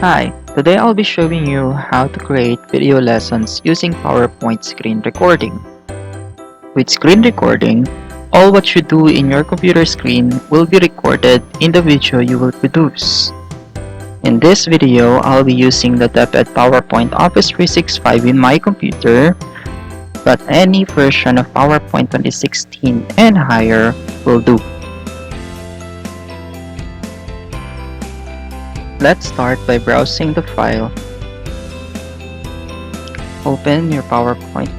Hi, today I'll be showing you how to create video lessons using PowerPoint screen recording. With screen recording, all what you do in your computer screen will be recorded in the video you will produce. In this video, I'll be using the DepEd PowerPoint Office 365 in my computer, but any version of PowerPoint 2016 and higher will do. Let's start by browsing the file. Open your PowerPoint.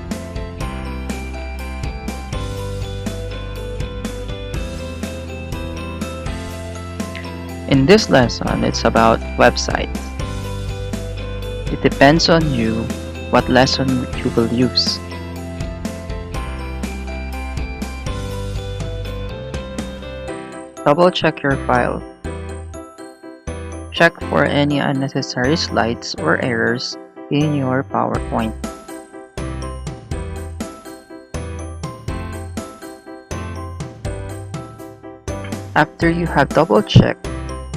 In this lesson, it's about websites. It depends on you what lesson you will use. Double check your file. Check for any unnecessary slides or errors in your PowerPoint. After you have double-checked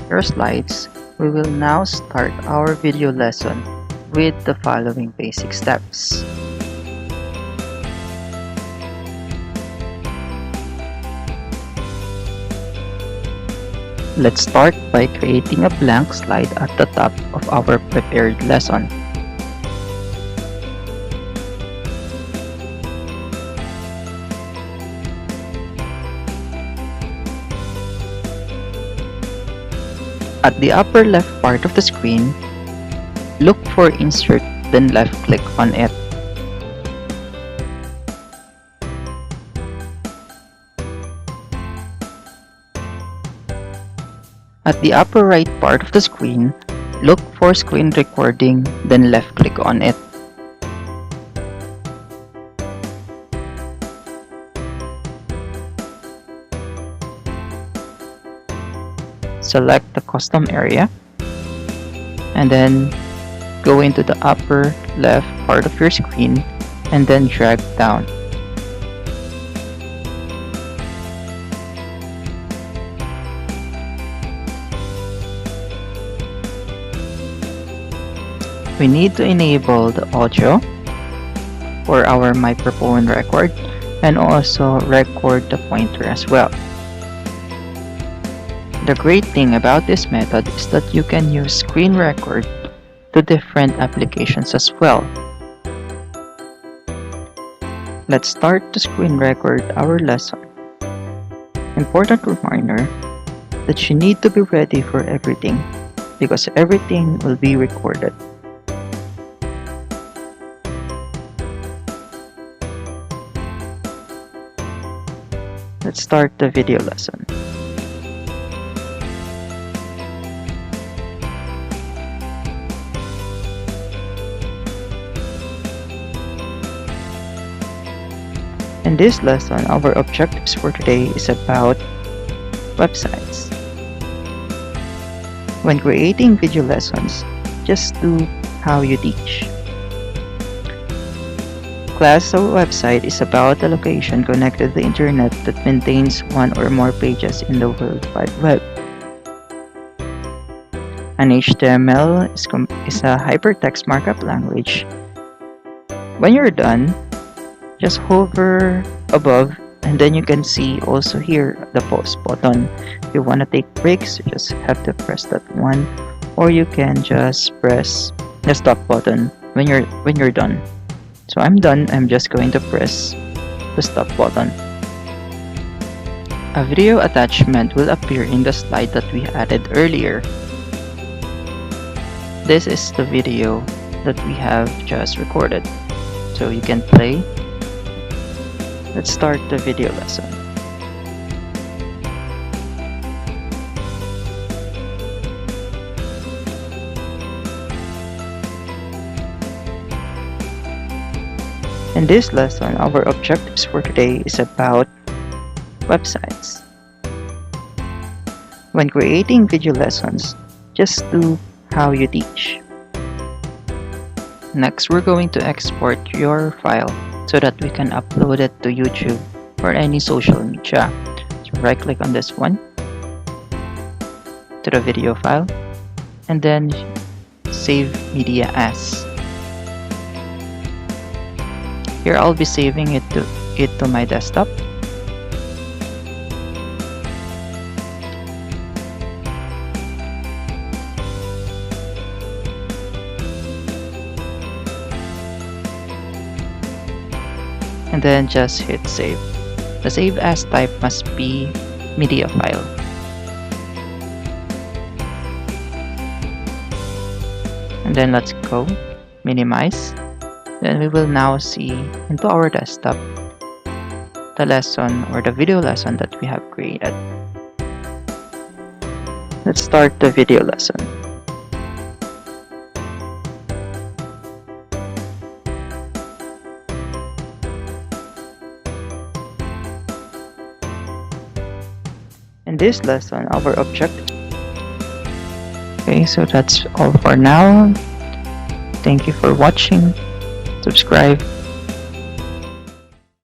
your slides, we will now start our video lesson with the following basic steps. Let's start by creating a blank slide at the top of our prepared lesson. At the upper left part of the screen, look for Insert, then left-click on it. At the upper right part of the screen, look for Screen Recording, then left-click on it. Select the custom area, and then go into the upper left part of your screen, and then drag down. We need to enable the audio for our microphone record and also record the pointer as well. The great thing about this method is that you can use screen record to different applications as well. Let's start to screen record our lesson. Important reminder that you need to be ready for everything because everything will be recorded. Let's start the video lesson. In this lesson, our objectives for today is about websites. When creating video lessons, just do how you teach. Class or website is about a location connected to the internet that maintains one or more pages in the World Wide Web. An HTML is a hypertext markup language. When you're done, just hover above and then you can see also here the pause button. If you want to take breaks, you just have to press that one, or you can just press the stop button when you're done. So I'm done. I'm just going to press the stop button. A video attachment will appear in the slide that we added earlier. This is the video that we have just recorded. So you can play. Let's start the video lesson. In this lesson, our objectives for today is about websites. When creating video lessons, just do how you teach. Next, we're going to export your file so that we can upload it to YouTube or any social media. So right click on this one, to the video file, and then save media as. Here I'll be saving it to my desktop. And then just hit save. The save as type must be media file. And then let's go minimize. Then we will now see into our desktop the lesson or the video lesson that we have created. Let's start the video lesson. In this lesson, our objective. Okay, so that's all for now. Thank you for watching. Subscribe.